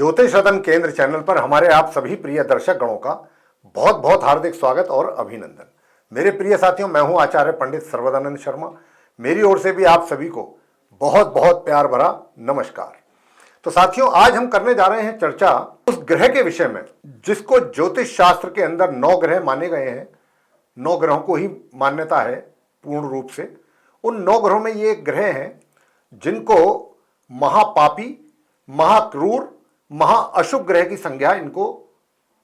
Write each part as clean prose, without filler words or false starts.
ज्योतिष रतन केंद्र चैनल पर हमारे आप सभी प्रिय दर्शक गणों का बहुत बहुत हार्दिक स्वागत और अभिनंदन। मेरे प्रिय साथियों, मैं हूं आचार्य पंडित सर्वदानंद शर्मा। मेरी ओर से भी आप सभी को बहुत बहुत प्यार भरा नमस्कार। तो साथियों, आज हम करने जा रहे हैं चर्चा उस ग्रह के विषय में जिसको ज्योतिष शास्त्र के अंदर 9 ग्रह माने गए हैं। 9 ग्रहों को ही मान्यता है पूर्ण रूप से। उन 9 ग्रहों में ये ग्रह हैं जिनको महापापी, महाक्रूर, महाअशुभ ग्रह की संज्ञा इनको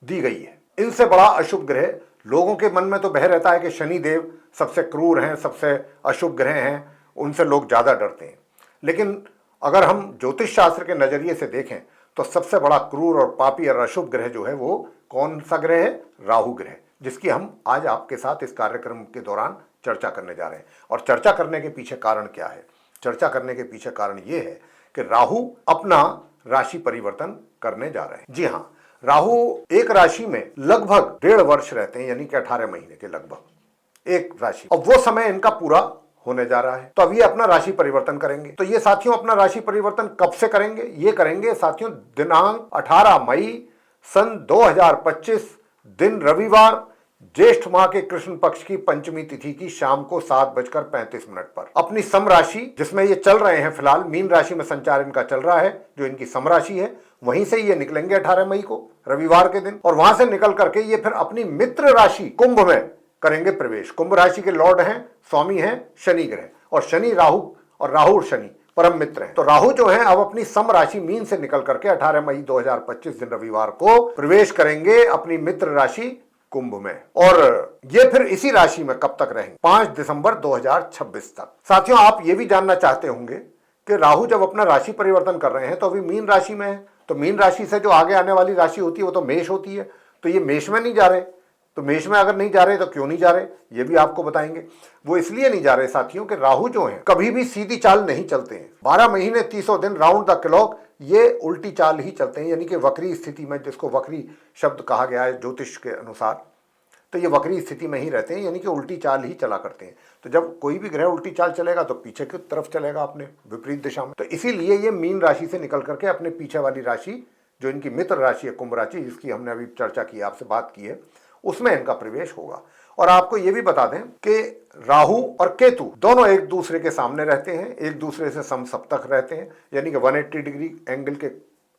दी गई है। इनसे बड़ा अशुभ ग्रह लोगों के मन में तो बह रहता है कि शनि देव सबसे क्रूर हैं, सबसे अशुभ ग्रह हैं, उनसे लोग ज्यादा डरते हैं। लेकिन अगर हम ज्योतिष शास्त्र के नजरिए से देखें तो सबसे बड़ा क्रूर और पापी और अशुभ ग्रह जो है वो कौन सा ग्रह है? राहु ग्रह, जिसकी हम आज आपके साथ इस कार्यक्रम के दौरान चर्चा करने जा रहे हैं। और चर्चा करने के पीछे कारण क्या है? चर्चा करने के पीछे कारण ये है कि राहु अपना राशि परिवर्तन करने जा रहे हैं। जी हाँ, राहु एक राशि में लगभग 1.5 वर्ष रहते हैं, यानी कि 18 महीने के लगभग एक राशि। और वो समय इनका पूरा होने जा रहा है, तो अब ये अपना राशि परिवर्तन करेंगे। तो ये साथियों अपना राशि परिवर्तन कब से करेंगे? ये करेंगे साथियों दिनांक 18 मई सन 2025 दिन रविवार, ज्येष्ठ माह के कृष्ण पक्ष की पंचमी तिथि की शाम को 7:35 पर अपनी सम राशि, जिसमें ये चल रहे हैं फिलहाल, मीन राशि में संचार इनका चल रहा है, जो इनकी सम राशि है, वहीं से ये निकलेंगे 18 मई को रविवार के दिन। और वहां से निकल करके ये फिर अपनी मित्र राशि कुंभ में करेंगे प्रवेश। कुंभ राशि के लॉर्ड हैं, स्वामी हैं शनि ग्रह, और शनि राहु और राहु शनि परम मित्र हैं। तो राहु जो है अब अपनी सम राशि मीन से निकल करके 18 मई 2025 दिन रविवार को प्रवेश करेंगे अपनी मित्र राशि कुंभ में। और ये फिर इसी राशि में कब तक रहेंगे? 5 दिसंबर 2026 तक। साथियों, आप ये भी जानना चाहते होंगे कि राहु जब अपना राशि परिवर्तन कर रहे हैं तो अभी मीन राशि में है, तो मीन राशि से जो आगे आने वाली राशि होती है वो तो मेष होती है। तो ये मेष में नहीं जा रहे, तो मेष में अगर नहीं जा रहे तो क्यों नहीं जा रहे, ये भी आपको बताएंगे। वो इसलिए नहीं जा रहे साथियों कि राहु जो है कभी भी सीधी चाल नहीं चलते हैं। 12 महीने 30 दिन राउंड द क्लॉक ये उल्टी चाल ही चलते हैं, यानी कि वक्री स्थिति में, जिसको वक्री शब्द कहा गया है ज्योतिष के अनुसार। तो ये वक्री स्थिति में ही रहते हैं, यानी कि उल्टी चाल ही चला करते हैं। तो जब कोई भी ग्रह उल्टी चाल चलेगा तो पीछे की तरफ चलेगा, अपने विपरीत दिशा में। तो इसीलिए ये मीन राशि से निकल करके अपने पीछे वाली राशि, जो इनकी मित्र राशि है कुंभ राशि, जिसकी हमने अभी चर्चा की, आपसे बात की है, उसमें इनका प्रवेश होगा। और आपको ये भी बता दें कि राहु और केतु दोनों एक दूसरे के सामने रहते हैं, एक दूसरे से समसप्तक रहते हैं, यानी कि 180 डिग्री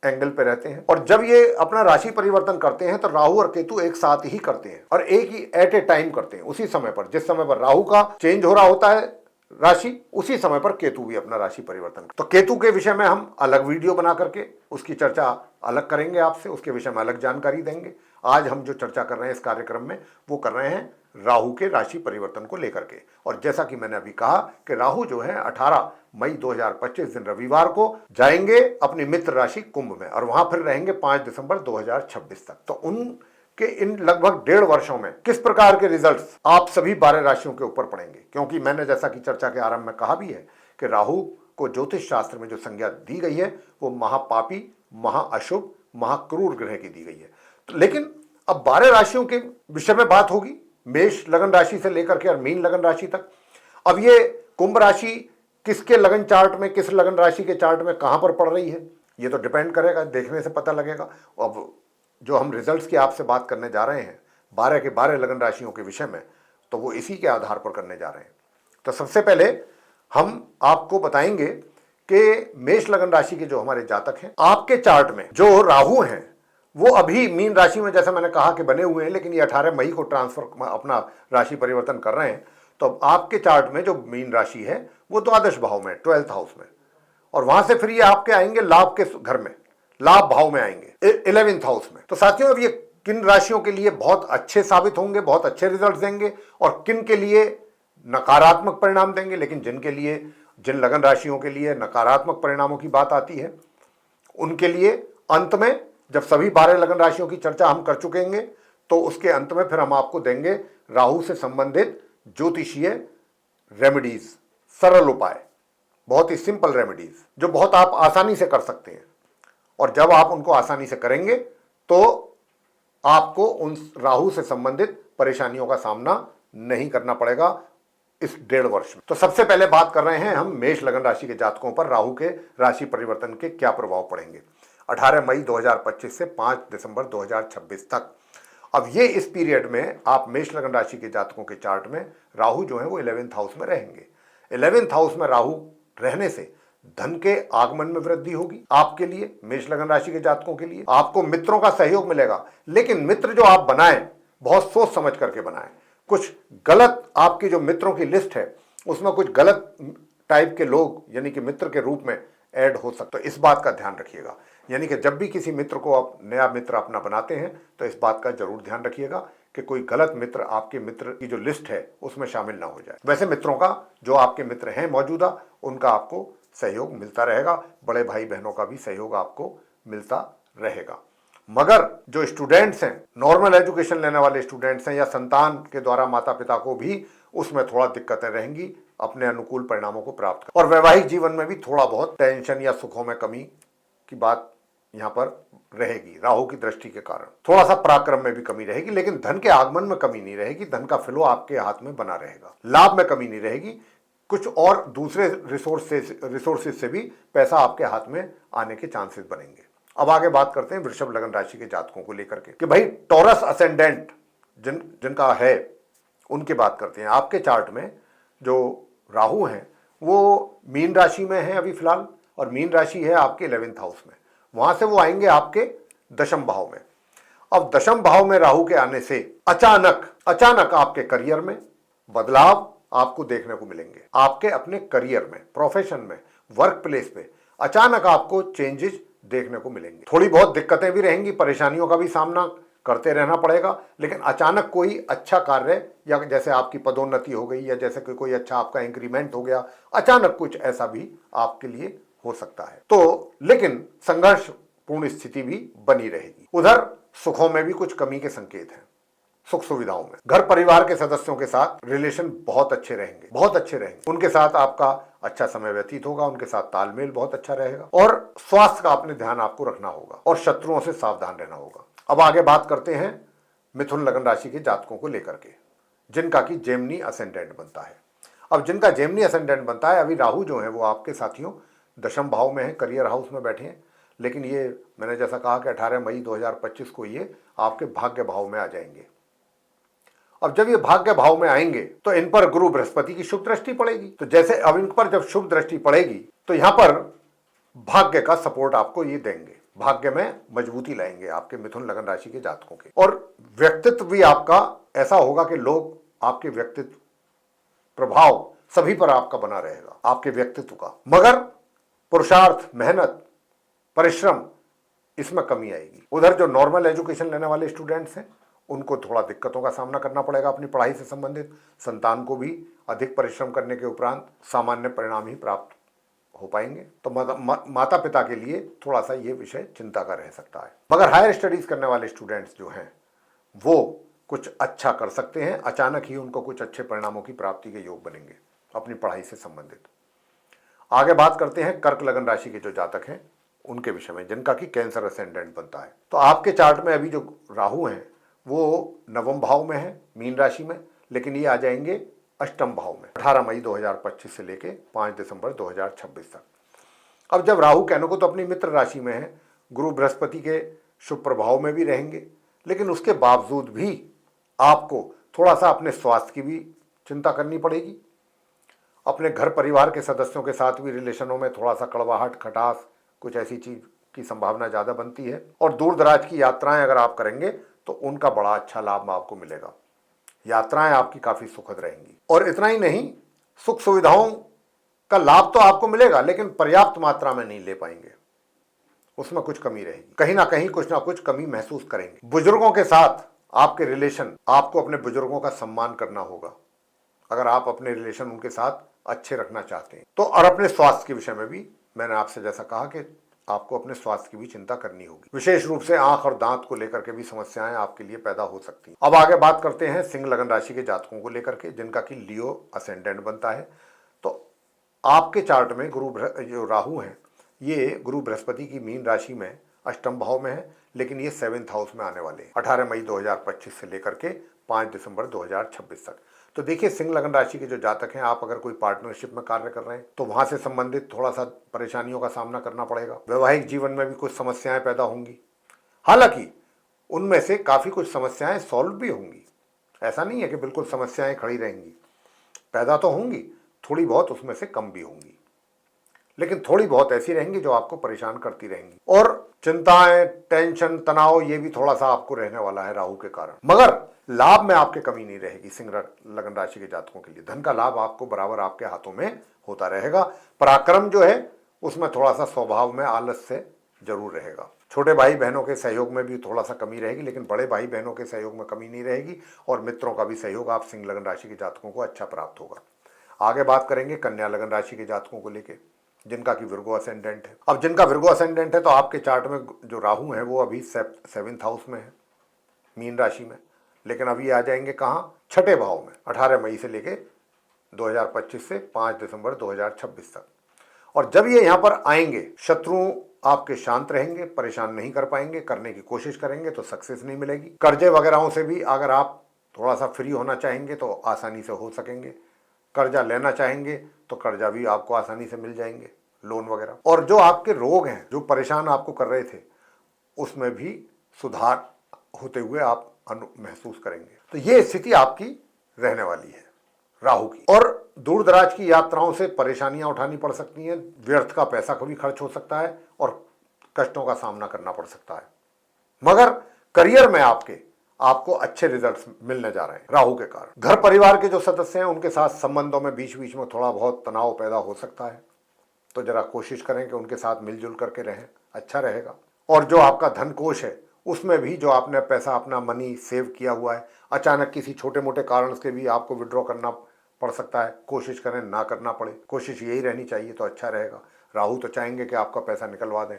एंगल पे रहते हैं। और जब ये अपना राशि परिवर्तन करते हैं तो राहु और केतु एक साथ ही करते हैं और एक ही एट ए टाइम करते हैं। उसी समय पर, जिस समय पर राहु का चेंज हो रहा होता है राशि, उसी समय पर केतु भी अपना राशि परिवर्तन। तो केतु के विषय में हम अलग वीडियो बना करके उसकी चर्चा अलग करेंगे आपसे, उसके विषय में अलग जानकारी देंगे। आज हम जो चर्चा कर रहे हैं इस कार्यक्रम में वो कर रहे हैं राहु के राशि परिवर्तन को लेकर के। और जैसा कि मैंने अभी कहा कि राहु जो है 18 मई 2025 दिन रविवार को जाएंगे अपनी मित्र राशि कुंभ में, और वहां फिर रहेंगे 5 दिसंबर 2026 तक। तो उनके इन लगभग 1.5 वर्षों में किस प्रकार के रिजल्ट्स आप सभी 12 राशियों के ऊपर पड़ेंगे? क्योंकि मैंने जैसा कि चर्चा के आरंभ में कहा भी है कि राहु को ज्योतिष शास्त्र में जो संज्ञा दी गई है वो महापापी, महाअशुभ, महाक्रूर ग्रह की दी गई है। तो लेकिन अब 12 राशियों के विषय में बात होगी, मेष लगन राशि से लेकर के और मीन लगन राशि तक। अब ये कुंभ राशि किसके लगन चार्ट में, किस लगन राशि के चार्ट में कहां पर पड़ रही है, ये तो डिपेंड करेगा, देखने से पता लगेगा। अब जो हम रिजल्ट्स की आपसे बात करने जा रहे हैं 12 के 12 लगन राशियों के विषय में, तो वो इसी के आधार पर करने जा रहे हैं। तो सबसे पहले हम आपको बताएंगे कि मेष लगन राशि के जो हमारे जातक हैं, आपके चार्ट में जो राहु हैं वो अभी मीन राशि में, जैसा मैंने कहा कि बने हुए हैं, लेकिन ये 18 मई को ट्रांसफर अपना राशि परिवर्तन कर रहे हैं। तो आपके चार्ट में जो मीन राशि है वो द्वादश भाव में, 12th हाउस में, और वहां से फिर ये आपके आएंगे लाभ के घर में, लाभ भाव में आएंगे 11th हाउस में। तो साथियों, अब ये किन राशियों के लिए बहुत अच्छे साबित होंगे, बहुत अच्छे रिजल्ट देंगे, और किन के लिए नकारात्मक परिणाम देंगे। लेकिन जिनके लिए, जिन लगन राशियों के लिए नकारात्मक परिणामों की बात आती है, उनके लिए अंत में, जब सभी 12 लगन राशियों की चर्चा हम कर चुकेंगे, तो उसके अंत में फिर हम आपको देंगे राहु से संबंधित ज्योतिषीय रेमेडीज, सरल उपाय, बहुत ही सिंपल रेमेडीज, जो बहुत आप आसानी से कर सकते हैं। और जब आप उनको आसानी से करेंगे तो आपको उन राहु से संबंधित परेशानियों का सामना नहीं करना पड़ेगा इस 1.5 वर्ष में। तो सबसे पहले बात कर रहे हैं हम मेष लगन राशि के जातकों पर राहु के राशि परिवर्तन के क्या प्रभाव पड़ेंगे। 18 मई 2025 से 5 दिसंबर 2026 तक। अब ये इस पीरियड में आप मेष लगन राशि के जातकों के चार्ट में राहु जो है वो 11th हाउस में रहेंगे। 11th हाउस में राहु रहने से धन के आगमन में वृद्धि होगी आपके लिए, मेष लगन राशि के जातकों के लिए। आपको मित्रों का सहयोग मिलेगा, लेकिन मित्र जो आप बनाएं बहुत सोच समझ करके बनाएं। कुछ गलत आपकी जो मित्रों की लिस्ट है उसमें कुछ गलत टाइप के लोग यानी कि मित्र के रूप में ऐड हो सकते, तो इस बात का ध्यान रखिएगा। यानी कि जब भी किसी मित्र को आप नया मित्र अपना बनाते हैं तो इस बात का जरूर ध्यान रखिएगा कि कोई गलत मित्र आपके मित्र की जो लिस्ट है उसमें शामिल ना हो जाए। वैसे मित्रों का जो आपके मित्र हैं मौजूदा उनका आपको सहयोग मिलता रहेगा, बड़े भाई बहनों का भी सहयोग आपको मिलता रहेगा। मगर जो स्टूडेंट्स हैं, नॉर्मल एजुकेशन लेने वाले स्टूडेंट्स हैं या संतान के द्वारा माता पिता को भी उसमें थोड़ा दिक्कतें रहेंगी अपने अनुकूल परिणामों को प्राप्त कर। और वैवाहिक जीवन में भी थोड़ा बहुत टेंशन या सुखों में कमी की बात यहां पर रहेगी राहु की दृष्टि के कारण। थोड़ा सा पराक्रम में भी कमी रहेगी, लेकिन धन के आगमन में कमी नहीं रहेगी। धन का फ्लो आपके हाथ में बना रहेगा। लाभ में कमी नहीं रहेगी। कुछ और दूसरे रिसोर्सेज से भी पैसा आपके हाथ में आने के चांसेस बनेंगे। अब आगे बात करते हैं वृषभ लगन राशि के जातकों को लेकर के कि भाई टॉरस असेंडेंट जिनका है उनकी बात करते हैं। आपके चार्ट में जो राहु हैं वो मीन राशि में है अभी फिलहाल, और मीन राशि है आपके 11th हाउस में। वहां से वो आएंगे आपके दशम भाव में। अब दशम भाव में राहु के आने से अचानक आपके करियर में बदलाव आपको देखने को मिलेंगे। आपके अपने करियर में, प्रोफेशन में, वर्क प्लेस पे अचानक आपको चेंजेस देखने को मिलेंगे। थोड़ी बहुत दिक्कतें भी रहेंगी, परेशानियों का भी सामना करते रहना पड़ेगा, लेकिन अचानक कोई अच्छा कार्य या जैसे आपकी पदोन्नति हो गई या जैसे कोई अच्छा आपका इंक्रीमेंट हो गया, अचानक कुछ ऐसा भी आपके लिए हो सकता है। तो लेकिन संघर्ष पूर्ण स्थिति भी बनी रहेगी। उधर सुखों में भी कुछ कमी के संकेत हैं। सुख सुविधाओं में घर परिवार के सदस्यों के साथ रिलेशन बहुत अच्छे रहेंगे। उनके साथ आपका अच्छा समय व्यतीत होगा, उनके साथ तालमेल बहुत अच्छा रहेगा। और स्वास्थ्य का अपने ध्यान आपको रखना होगा और शत्रुओं से सावधान रहना होगा। अब आगे बात करते हैं मिथुन लगन राशि के जातकों को लेकर के जिनका कि जेमिनी असेंडेंट बनता है। अब जिनका जेमिनी असेंडेंट बनता है, अभी राहु जो है वो आपके साथियों दशम भाव में है, करियर हाउस में बैठे हैं, लेकिन ये मैंने जैसा कहा कि 18 मई 2025 को ये आपके भाग्य भाव में आ जाएंगे। अब जब ये भाग्य भाव में आएंगे तो इन पर गुरु बृहस्पति की शुभ दृष्टि पड़ेगी। तो जैसे अब इन पर जब शुभ दृष्टि पड़ेगी तो यहां पर भाग्य का सपोर्ट आपको ये देंगे, भाग्य में मजबूती लाएंगे आपके मिथुन लगन राशि के जातकों के। और व्यक्तित्व भी आपका ऐसा होगा कि लोग आपके व्यक्तित्व प्रभाव सभी पर आपका बना रहेगा, आपके व्यक्तित्व का। मगर पुरुषार्थ, मेहनत, परिश्रम, इसमें कमी आएगी। उधर जो नॉर्मल एजुकेशन लेने वाले स्टूडेंट्स हैं उनको थोड़ा दिक्कतों का सामना करना पड़ेगा अपनी पढ़ाई से संबंधित। संतान को भी अधिक परिश्रम करने के उपरांत सामान्य परिणाम ही प्राप्त हो पाएंगे। तो माता पिता के लिए थोड़ा सा ये विषय चिंता का रह सकता है। मगर हायर स्टडीज करने वाले स्टूडेंट्स जो हैं वो कुछ अच्छा कर सकते हैं। अचानक ही उनको कुछ अच्छे परिणामों की प्राप्ति के योग बनेंगे अपनी पढ़ाई से संबंधित। आगे बात करते हैं कर्क लगन राशि के जो जातक हैं उनके विषय में जिनका कि कैंसर असेंडेंट बनता है। तो आपके चार्ट में अभी जो राहु हैं वो नवम भाव में है, मीन राशि में, लेकिन ये आ जाएंगे अष्टम भाव में 18 मई 2025 से लेके 5 दिसंबर 2026 तक। अब जब राहु कहने को तो अपनी मित्र राशि में है, गुरु बृहस्पति के शुभ प्रभाव में भी रहेंगे, लेकिन उसके बावजूद भी आपको थोड़ा सा अपने स्वास्थ्य की भी चिंता करनी पड़ेगी। अपने घर परिवार के सदस्यों के साथ भी रिलेशनों में थोड़ा सा कड़वाहट, खटास, कुछ ऐसी चीज की संभावना ज़्यादा बनती है। और दूर दराज की यात्राएं अगर आप करेंगे तो उनका बड़ा अच्छा लाभ आपको मिलेगा। यात्राएं आपकी काफ़ी सुखद रहेंगी। और इतना ही नहीं, सुख सुविधाओं का लाभ तो आपको मिलेगा, लेकिन पर्याप्त मात्रा में नहीं ले पाएंगे, उसमें कुछ कमी रहेगी। कहीं ना कहीं कुछ ना कुछ कमी महसूस करेंगे। बुजुर्गों के साथ आपके रिलेशन, आपको अपने बुजुर्गों का सम्मान करना होगा अगर आप अपने रिलेशन उनके साथ अच्छे रखना चाहते हैं तो। और अपने स्वास्थ्य के विषय में भी मैंने आपसे जैसा कहा कि आपको अपने स्वास्थ्य की भी चिंता करनी होगी। विशेष रूप से आंख और दांत को लेकर के भी समस्याएं आपके लिए पैदा हो सकती हैं। अब आगे बात करते हैं सिंह लगन राशि के जातकों को लेकर के जिनका कि लियो असेंडेंट बनता है। तो आपके चार्ट में जो राहु हैं ये गुरु बृहस्पति की मीन राशि में अष्टम भाव में है, लेकिन ये 7th हाउस में आने वाले हैं 18 मई 2025 से लेकर के दिसंबर 2026 तक। तो देखिए, सिंह लगन राशि के जो जातक हैं, आप अगर कोई पार्टनरशिप में कार्य कर रहे हैं तो वहां से संबंधित थोड़ा सा परेशानियों का सामना करना पड़ेगा। वैवाहिक जीवन में भी कुछ समस्याएं पैदा होंगी, हालांकि उनमें से काफी कुछ समस्याएं सॉल्व भी होंगी। ऐसा नहीं है कि बिल्कुल समस्याएं खड़ी रहेंगी, पैदा तो होंगी, थोड़ी बहुत उसमें से कम भी होंगी, लेकिन थोड़ी बहुत ऐसी रहेंगी जो आपको परेशान करती रहेंगी। और चिंताएं, टेंशन, तनाव, ये भी थोड़ा सा आपको रहने वाला है राहु के कारण। मगर लाभ में आपके कमी नहीं रहेगी। सिंह लगन राशि के जातकों के लिए धन का लाभ आपको बराबर आपके हाथों में होता रहेगा। पराक्रम जो है उसमें थोड़ा सा स्वभाव में आलस से जरूर रहेगा। छोटे भाई बहनों के सहयोग में भी थोड़ा सा कमी रहेगी, लेकिन बड़े भाई बहनों के सहयोग में कमी नहीं रहेगी। और मित्रों का भी सहयोग आप सिंह लगन राशि के जातकों को अच्छा प्राप्त होगा। आगे बात करेंगे कन्या लगन राशि के जातकों को लेकर, जिनका कि विर्गो असेंडेंट है। अब जिनका विर्गो असेंडेंट है तो आपके चार्ट में जो राहु है वो अभी 7th हाउस में है, मीन राशि में, लेकिन अभी आ जाएंगे कहाँ, छठे भाव में 18 मई से लेके 2025 से 5 दिसंबर 2026 तक। और जब ये यहाँ पर आएंगे, शत्रु आपके शांत रहेंगे, परेशान नहीं कर पाएंगे, करने की कोशिश करेंगे तो सक्सेस नहीं मिलेगी। कर्जे वगैरह से भी अगर आप थोड़ा सा फ्री होना चाहेंगे तो आसानी से हो सकेंगे। कर्जा लेना चाहेंगे तो कर्जा भी आपको आसानी से मिल जाएंगे, लोन वगैरह। और जो आपके रोग हैं, जो परेशान आपको कर रहे थे, उसमें भी सुधार होते हुए आप महसूस करेंगे। तो ये स्थिति आपकी रहने वाली है राहु की। और दूर दराज की यात्राओं से परेशानियां उठानी पड़ सकती हैं, व्यर्थ का पैसा कभी खर्च हो सकता है और कष्टों का सामना करना पड़ सकता है। मगर करियर में आपको अच्छे रिजल्ट्स मिलने जा रहे हैं राहु के कारण। घर परिवार के जो सदस्य हैं उनके साथ संबंधों में बीच बीच में थोड़ा बहुत तनाव पैदा हो सकता है, तो जरा कोशिश करें कि उनके साथ मिलजुल करके रहें, अच्छा रहेगा। और जो आपका धन कोष है उसमें भी जो आपने पैसा, अपना मनी सेव किया हुआ है, अचानक किसी छोटे मोटे कारण से भी आपको विड्रॉ करना पड़ सकता है। कोशिश करें ना करना पड़े, कोशिश यही रहनी चाहिए तो अच्छा रहेगा। राहु तो चाहेंगे कि आपका पैसा निकलवा दें।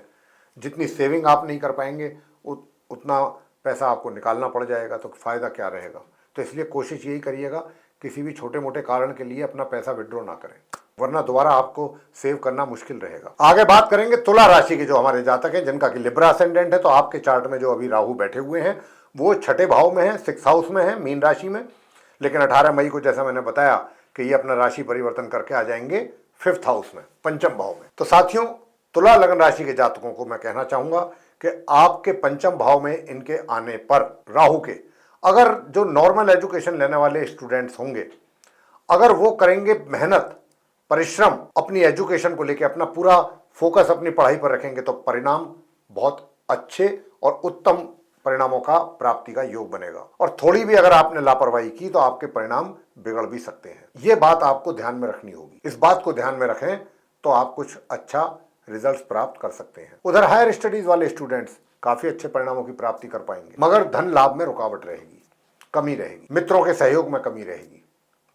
जितनी सेविंग आप नहीं कर पाएंगे उतना पैसा आपको निकालना पड़ जाएगा, तो फायदा क्या रहेगा। तो इसलिए कोशिश यही करिएगा किसी भी छोटे मोटे कारण के लिए अपना पैसा विड्रॉ ना करें, वरना दोबारा आपको सेव करना मुश्किल रहेगा। आगे बात करेंगे तुला राशि के जो हमारे जातक हैं, जिनका कि लिब्रा असेंडेंट है। तो आपके चार्ट में जो अभी राहु बैठे हुए हैं वो छठे भाव में है, 6th हाउस में है, मीन राशि में। लेकिन 18 मई को जैसा मैंने बताया कि ये अपना राशि परिवर्तन करके आ जाएंगे 5th हाउस में, पंचम भाव में। तो साथियों, तुला लगन राशि के जातकों को मैं कहना चाहूंगा कि आपके पंचम भाव में इनके आने पर राहु के, अगर जो नॉर्मल एजुकेशन लेने वाले स्टूडेंट्स होंगे, अगर वो करेंगे मेहनत, परिश्रम, अपनी एजुकेशन को लेकर अपना पूरा फोकस अपनी पढ़ाई पर रखेंगे, तो परिणाम बहुत अच्छे और उत्तम परिणामों का प्राप्ति का योग बनेगा। और थोड़ी भी अगर आपने लापरवाही की तो आपके परिणाम बिगड़ भी सकते हैं। ये बात आपको ध्यान में रखनी होगी। इस बात को ध्यान में रखें तो आप कुछ अच्छा रिजल्ट्स प्राप्त कर सकते हैं। उधर हायर स्टडीज वाले स्टूडेंट्स काफी अच्छे परिणामों की प्राप्ति कर पाएंगे, मगर धन लाभ में रुकावट रहेगी, कमी रहेगी, मित्रों के सहयोग में कमी रहेगी,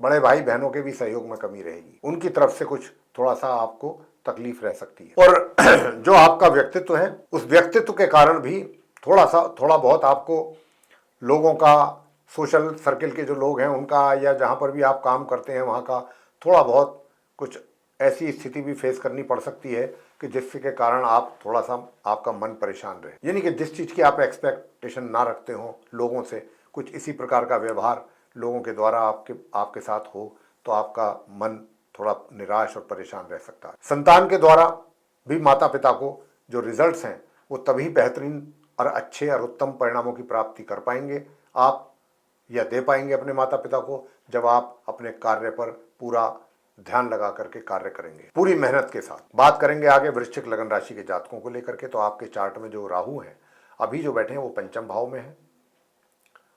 बड़े भाई बहनों के भी सहयोग में कमी रहेगी, उनकी तरफ से कुछ थोड़ा सा आपको तकलीफ रह सकती है। और जो आपका व्यक्तित्व है, उस व्यक्तित्व के कारण भी थोड़ा बहुत आपको लोगों का, सोशल सर्किल के जो लोग हैं उनका, या जहाँ पर भी आप काम करते हैं वहाँ का थोड़ा बहुत कुछ ऐसी स्थिति भी फेस करनी पड़ सकती है कि जिसके कारण आप थोड़ा सा, आपका मन परेशान रहे। यानी कि जिस चीज़ की आप एक्सपेक्टेशन ना रखते हो लोगों से, कुछ इसी प्रकार का व्यवहार लोगों के द्वारा आपके साथ हो, तो आपका मन थोड़ा निराश और परेशान रह सकता है। संतान के द्वारा भी माता पिता को जो रिजल्ट्स हैं वो तभी बेहतरीन और अच्छे और उत्तम परिणामों की प्राप्ति कर पाएंगे आप, या दे पाएंगे अपने माता पिता को, जब आप अपने कार्य पर पूरा ध्यान लगा करके कार्य करेंगे, पूरी मेहनत के साथ। बात करेंगे आगे वृश्चिक लगन राशि के जातकों को लेकर के। तो आपके चार्ट में जो राहु है अभी जो बैठे हैं वो पंचम भाव में है,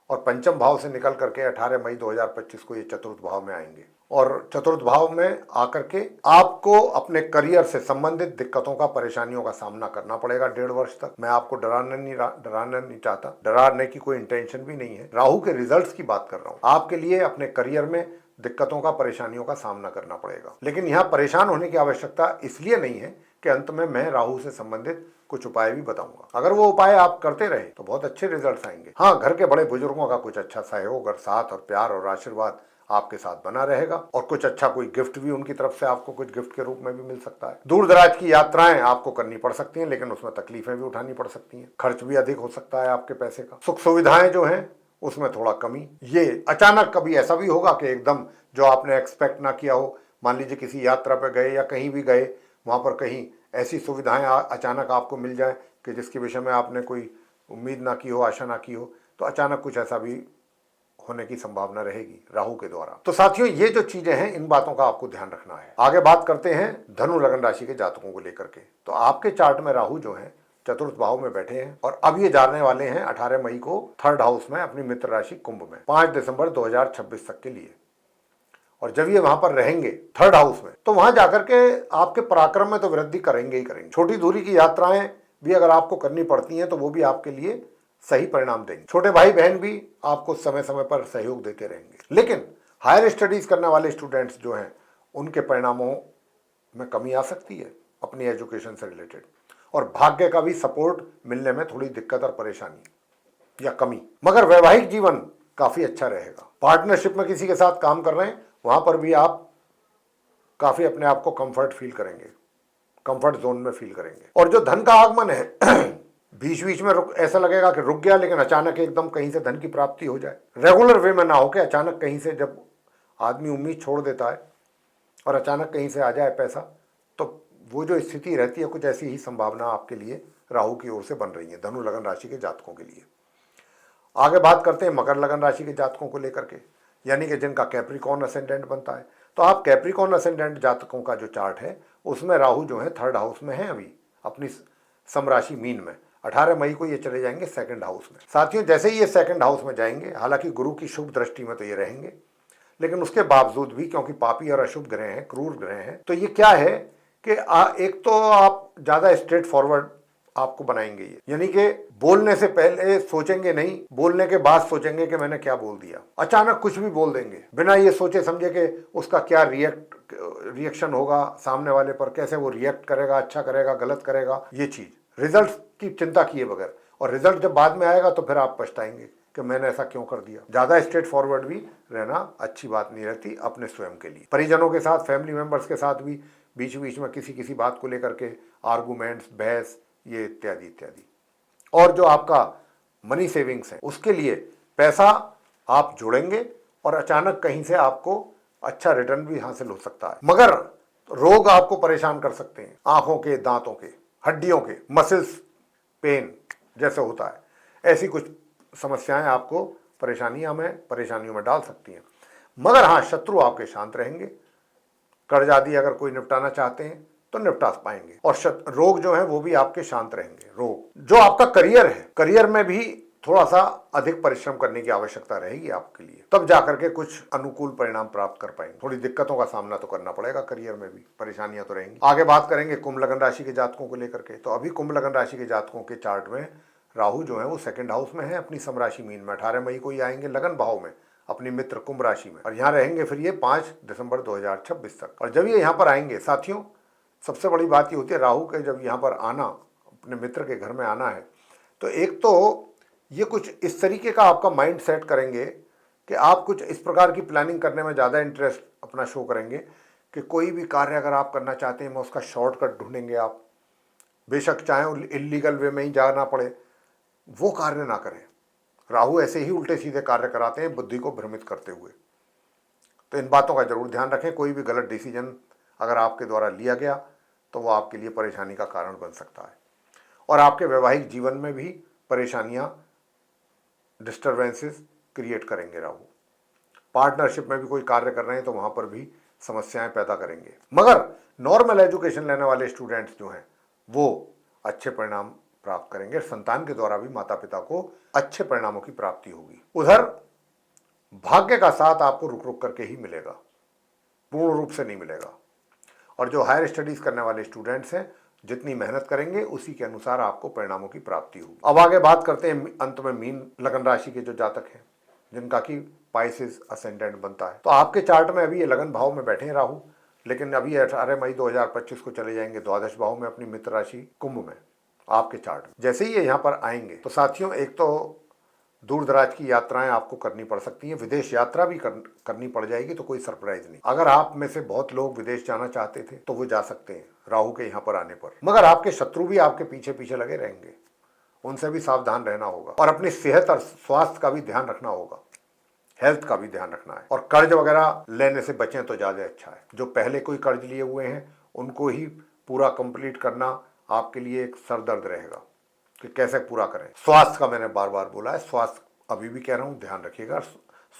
और पंचम भाव से निकल करके 18 मई 2025 को ये चतुर्थ भाव में आएंगे। और चतुर्थ भाव में आकर के आपको अपने करियर से संबंधित दिक्कतों का, परेशानियों का सामना करना पड़ेगा 1.5 वर्ष तक। मैं आपको डराना नहीं चाहता, डराने की कोई इंटेंशन भी नहीं है। राहु के रिजल्ट्स की बात कर रहा हूँ। आपके लिए अपने करियर में दिक्कतों का, परेशानियों का सामना करना पड़ेगा, लेकिन यहाँ परेशान होने की आवश्यकता इसलिए नहीं है कि अंत में मैं राहु से संबंधित कुछ उपाय भी बताऊंगा। अगर वो उपाय आप करते रहे तो बहुत अच्छे रिजल्ट्स आएंगे। हाँ, घर के बड़े बुजुर्गों का कुछ अच्छा सहयोग और साथ और प्यार और आशीर्वाद आपके साथ बना रहेगा, और कुछ अच्छा कोई गिफ्ट भी उनकी तरफ से आपको कुछ गिफ्ट के रूप में भी मिल सकता है। दूर दराज की यात्राएं आपको करनी पड़ सकती हैं, लेकिन उसमें तकलीफें भी उठानी पड़ सकती हैं, खर्च भी अधिक हो सकता है आपके पैसे का। सुख सुविधाएं जो हैं उसमें थोड़ा कमी। ये अचानक कभी ऐसा भी होगा कि एकदम जो आपने एक्सपेक्ट ना किया हो, मान लीजिए किसी यात्रा पर गए या कहीं भी गए, वहाँ पर कहीं ऐसी सुविधाएं अचानक आपको मिल जाए कि जिसके विषय में आपने कोई उम्मीद ना की हो, आशा ना की हो, तो अचानक कुछ ऐसा भी होने की संभावना रहेगी राहु के द्वारा। तो साथियों, ये जो चीजें हैं, इन बातों का आपको ध्यान रखना है। आगे बात करते हैं धनु लगन राशि के जातकों को लेकर के। तो आपके चार्ट में राहु जो है चतुर्थ भाव में बैठे हैं और अब ये जाने वाले हैं 18 मई को थर्ड हाउस में अपनी मित्र राशि कुंभ में 5 दिसंबर 2026 तक के लिए। और जब ये वहां पर रहेंगे थर्ड हाउस में, तो वहां जाकर के आपके पराक्रम में तो वृद्धि करेंगे ही करेंगे। छोटी दूरी की यात्राएं भी अगर आपको करनी पड़ती हैं तो वो भी आपके लिए सही परिणाम देंगे। छोटे भाई बहन भी आपको समय समय पर सहयोग देते रहेंगे। लेकिन हायर स्टडीज करने वाले स्टूडेंट्स जो हैं, उनके परिणामों में कमी आ सकती है अपनी एजुकेशन से रिलेटेड, और भाग्य का भी सपोर्ट मिलने में थोड़ी दिक्कत और परेशानी या कमी। मगर वैवाहिक जीवन काफी अच्छा रहेगा। पार्टनरशिप में किसी के साथ काम कर रहे हैं, वहां पर भी आप काफी अपने आप को कंफर्ट फील करेंगे, कंफर्ट जोन में फील करेंगे। और जो धन का आगमन है बीच बीच में ऐसा लगेगा कि रुक गया, लेकिन अचानक एकदम कहीं से धन की प्राप्ति हो जाए। रेगुलर वे में ना हो के अचानक कहीं से, जब आदमी उम्मीद छोड़ देता है और अचानक कहीं से आ जाए पैसा, तो वो जो स्थिति रहती है, कुछ ऐसी ही संभावना आपके लिए राहु की ओर से बन रही है धनु लगन राशि के जातकों के लिए। आगे बात करते हैं मकर लगन राशि के जातकों को लेकर के, यानी कि जिनका कैप्रिकॉर्न असेंडेंट बनता है। तो आप कैप्रिकॉर्न असेंडेंट जातकों का जो चार्ट है, उसमें राहु जो है थर्ड हाउस में है अभी अपनी समराशि मीन में। 18 मई को ये चले जाएंगे सेकंड हाउस में। साथियों, जैसे ही ये सेकंड हाउस में जाएंगे, हालांकि गुरु की शुभ दृष्टि में तो ये रहेंगे, लेकिन उसके बावजूद भी क्योंकि पापी और अशुभ ग्रह हैं, क्रूर ग्रह हैं, तो ये क्या है कि एक तो आप ज्यादा स्ट्रेट फॉरवर्ड आपको बनाएंगे ये, यानी कि बोलने से पहले सोचेंगे नहीं, बोलने के बाद सोचेंगे कि मैंने क्या बोल दिया। अचानक कुछ भी बोल देंगे बिना ये सोचे समझे कि उसका क्या रिएक्शन होगा, सामने वाले पर कैसे वो रिएक्ट करेगा, अच्छा करेगा, गलत करेगा, ये चीज रिजल्ट की चिंता किए बगैर। और रिजल्ट जब बाद में आएगा तो फिर आप पछताएंगे कि मैंने ऐसा क्यों कर दिया। ज्यादा स्ट्रेट फॉरवर्ड भी रहना अच्छी बात नहीं रहती अपने स्वयं के लिए। परिजनों के साथ, फैमिली मेंबर्स के साथ भी बीच बीच में किसी बात को लेकर के आर्गूमेंट्स, बहस, ये इत्यादि इत्यादि। और जो आपका मनी सेविंग्स है, उसके लिए पैसा आप जोड़ेंगे और अचानक कहीं से आपको अच्छा रिटर्न भी हासिल हो सकता है। मगर रोग आपको परेशान कर सकते हैं, आंखों के, दांतों के, हड्डियों के, मसल्स पेन जैसे होता है, ऐसी कुछ समस्याएं आपको परेशानियों में डाल सकती हैं। मगर हाँ, शत्रु आपके शांत रहेंगे। कर्ज आदि अगर कोई निपटाना चाहते हैं तो निपटा पाएंगे। और रोग जो है वो भी आपके शांत रहेंगे। रोग जो आपका करियर है, करियर में भी थोड़ा सा अधिक परिश्रम करने की आवश्यकता रहेगी आपके लिए, तब जाकर के कुछ अनुकूल परिणाम प्राप्त कर पाएंगे। थोड़ी दिक्कतों का सामना तो करना पड़ेगा, करियर में भी परेशानियां तो रहेंगी। आगे बात करेंगे कुंभ लगन राशि के जातकों को लेकर के। तो अभी कुंभ लगन राशि के जातकों के चार्ट में राहु जो है वो सेकंड हाउस में है अपनी समराशि मीन में। 18 मई को ही आएंगे लगन भाव में अपनी मित्र कुंभ राशि में, और यहाँ रहेंगे फिर ये 5 दिसंबर 2026 तक। और जब ये यहाँ पर आएंगे साथियों, सबसे बड़ी बात ये होती है राहु के जब यहाँ पर आना, अपने मित्र के घर में आना है, तो एक तो ये कुछ इस तरीके का आपका माइंड सेट करेंगे कि आप कुछ इस प्रकार की प्लानिंग करने में ज़्यादा इंटरेस्ट अपना शो करेंगे कि कोई भी कार्य अगर आप करना चाहते हैं, मैं उसका शॉर्टकट ढूंढेंगे आप। बेशक चाहे इलीगल वे में ही जाना पड़े, वो कार्य ना करें। राहु ऐसे ही उल्टे सीधे कार्य कराते हैं बुद्धि को भ्रमित करते हुए। तो इन बातों का जरूर ध्यान रखें। कोई भी गलत डिसीजन अगर आपके द्वारा लिया गया तो वो आपके लिए परेशानी का कारण बन सकता है, और आपके वैवाहिक जीवन में भी परेशानियां, डिस्टर्बेंसेस क्रिएट करेंगे राहु। पार्टनरशिप में भी कोई कार्य कर रहे हैं तो वहां पर भी समस्याएं पैदा करेंगे। मगर नॉर्मल एजुकेशन लेने वाले स्टूडेंट्स जो हैं वो अच्छे परिणाम प्राप्त करेंगे। संतान के द्वारा भी माता पिता को अच्छे परिणामों की प्राप्ति होगी। उधर भाग्य का साथ आपको रुक रुक करके ही मिलेगा, पूर्ण रूप से नहीं मिलेगा। और जो हायर स्टडीज करने वाले स्टूडेंट्स हैं, जितनी मेहनत करेंगे उसी के अनुसार आपको परिणामों की प्राप्ति होगी। अब आगे बात करते हैं अंत में मीन लगन राशि के जो जातक हैं, जिनका कि पाइसेस असेंडेंट बनता है। तो आपके चार्ट में अभी ये लगन भाव में बैठे हैं राहु, लेकिन अभी 18 मई 2025 को चले जाएंगे द्वादश भाव में अपनी मित्र राशि कुंभ में आपके चार्ट में। जैसे ही ये यहाँ पर आएंगे तो साथियों, एक तो दूर दराज की यात्राएं आपको करनी पड़ सकती हैं, विदेश यात्रा भी करनी पड़ जाएगी, तो कोई सरप्राइज नहीं। अगर आप में से बहुत लोग विदेश जाना चाहते थे तो वो जा सकते हैं राहु के यहाँ पर आने पर। मगर आपके शत्रु भी आपके पीछे पीछे लगे रहेंगे उनसे भी सावधान रहना होगा और अपनी सेहत और स्वास्थ्य का भी ध्यान रखना होगा, हेल्थ का भी ध्यान रखना है। और कर्ज वगैरह लेने से बचें तो ज़्यादा अच्छा है। जो पहले कोई कर्ज लिए हुए हैं उनको ही पूरा कंप्लीट करना आपके लिए एक सरदर्द रहेगा कि कैसे पूरा करें। स्वास्थ्य का मैंने बार बार बोला है, स्वास्थ्य अभी भी कह रहा हूं, ध्यान रखिएगा।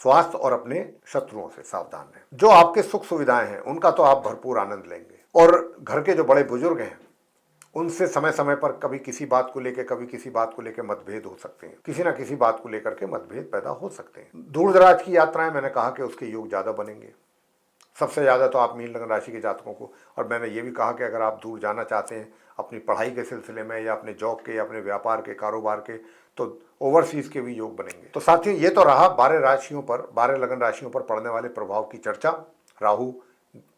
स्वास्थ्य और अपने शत्रुओं से सावधान रहें। जो आपके सुख सुविधाएं हैं उनका तो आप भरपूर आनंद लेंगे। और घर के जो बड़े बुजुर्ग हैं उनसे समय समय पर कभी किसी बात को लेकर कभी किसी बात को लेकर मतभेद हो सकते हैं, किसी ना किसी बात को लेकर के मतभेद पैदा हो सकते हैं। दूर दराज की यात्राएं, मैंने कहा कि उसके योग ज्यादा बनेंगे। सबसे ज़्यादा तो आप मीन लगन राशि के जातकों को, और मैंने ये भी कहा कि अगर आप दूर जाना चाहते हैं अपनी पढ़ाई के सिलसिले में या अपने जॉब के या अपने व्यापार के कारोबार के, तो ओवरसीज के भी योग बनेंगे। तो साथियों, ये तो रहा 12 राशियों पर, 12 लगन राशियों पर पड़ने वाले प्रभाव की चर्चा, राहु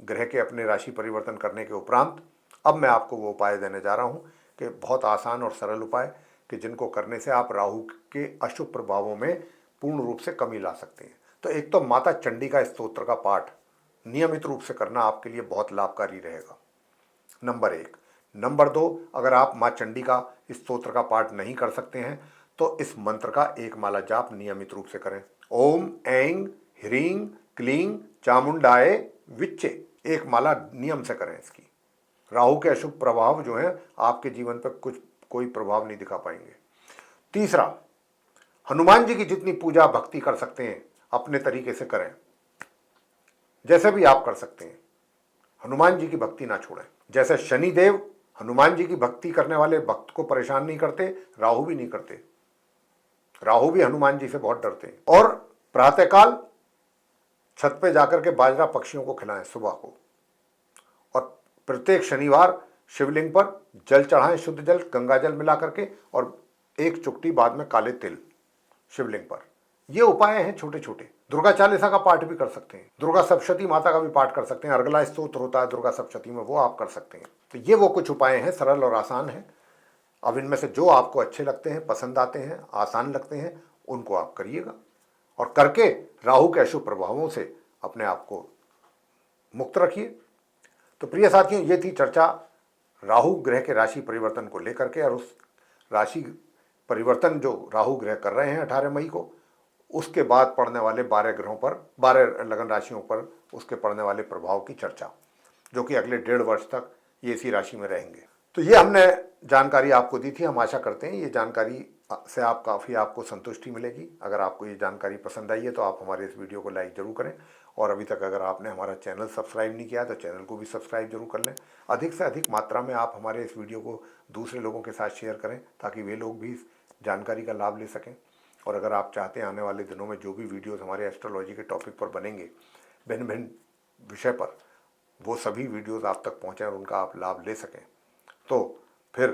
ग्रह के अपने राशि परिवर्तन करने के उपरांत। अब मैं आपको वो उपाय देने जा रहा हूँ कि बहुत आसान और सरल उपाय कि जिनको करने से आप राहु के अशुभ प्रभावों में पूर्ण रूप से कमी ला सकते हैं। तो एक तो माता चंडी का स्तोत्र का पाठ नियमित रूप से करना आपके लिए बहुत लाभकारी रहेगा, नंबर 1। नंबर 2, अगर आप माँ चंडी का स्तोत्र का पाठ नहीं कर सकते हैं तो इस मंत्र का एक माला जाप नियमित रूप से करें। ओम ऐं ह्रीं क्लीं चामुंडाय विच्चे, एक माला नियम से करें इसकी। राहु के अशुभ प्रभाव जो हैं आपके जीवन पर कोई प्रभाव नहीं दिखा पाएंगे। तीसरा, हनुमान जी की जितनी पूजा भक्ति कर सकते हैं अपने तरीके से करें, जैसे भी आप कर सकते हैं। हनुमान जी की भक्ति ना छोड़ें। जैसे शनिदेव हनुमान जी की भक्ति करने वाले भक्त को परेशान नहीं करते, राहु भी नहीं करते। राहु भी हनुमान जी से बहुत डरते हैं। और प्रातःकाल छत पे जाकर के बाजरा पक्षियों को खिलाएं सुबह को। और प्रत्येक शनिवार शिवलिंग पर जल चढ़ाएं, शुद्ध जल, गंगा जल मिला करके, और एक चुटकी बाद में काले तिल शिवलिंग पर। ये उपाय हैं छोटे छोटे। दुर्गा चालीसा का पाठ भी कर सकते हैं, दुर्गा सप्तशती माता का भी पाठ कर सकते हैं। अर्गला स्तोत्र होता है दुर्गा सप्तशती में, वो आप कर सकते हैं। तो ये वो कुछ उपाय हैं, सरल और आसान हैं। अब इनमें से जो आपको अच्छे लगते हैं, पसंद आते हैं, आसान लगते हैं, उनको आप करिएगा और करके राहु के अशुभ प्रभावों से अपने आप को मुक्त रखिए। तो प्रिय साथियों, ये थी चर्चा राहु ग्रह के राशि परिवर्तन को लेकर के, और उस राशि परिवर्तन जो राहु ग्रह कर रहे हैं 18 मई को, उसके बाद पड़ने वाले 12 ग्रहों पर, 12 लगन राशियों पर उसके पड़ने वाले प्रभाव की चर्चा, जो कि अगले 1.5 वर्ष तक ये इसी राशि में रहेंगे। तो ये हमने जानकारी आपको दी थी। हम आशा करते हैं ये जानकारी से आपको संतुष्टि मिलेगी। अगर आपको ये जानकारी पसंद आई है तो आप हमारे इस वीडियो को लाइक जरूर करें, और अभी तक अगर आपने हमारा चैनल सब्सक्राइब नहीं किया तो चैनल को भी सब्सक्राइब जरूर कर लें। अधिक से अधिक मात्रा में आप हमारे इस वीडियो को दूसरे लोगों के साथ शेयर करें ताकि वे लोग भी इस जानकारी का लाभ ले सकें। और अगर आप चाहते हैं आने वाले दिनों में जो भी वीडियोस हमारे एस्ट्रोलॉजी के टॉपिक पर बनेंगे, भिन्न भिन्न विषय पर, वो सभी वीडियोस आप तक पहुँचें और उनका आप लाभ ले सकें, तो फिर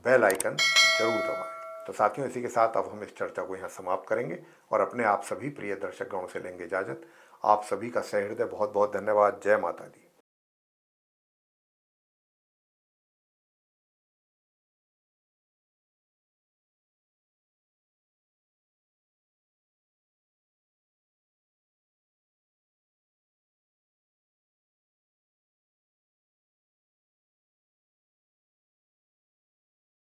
बेल आइकन जरूर दबाएं। तो साथियों, इसी के साथ अब हम इस चर्चा को यहाँ समाप्त करेंगे और अपने आप सभी प्रिय दर्शक गणों से लेंगे इजाज़त। आप सभी का सहृदय बहुत बहुत धन्यवाद। जय माता दी।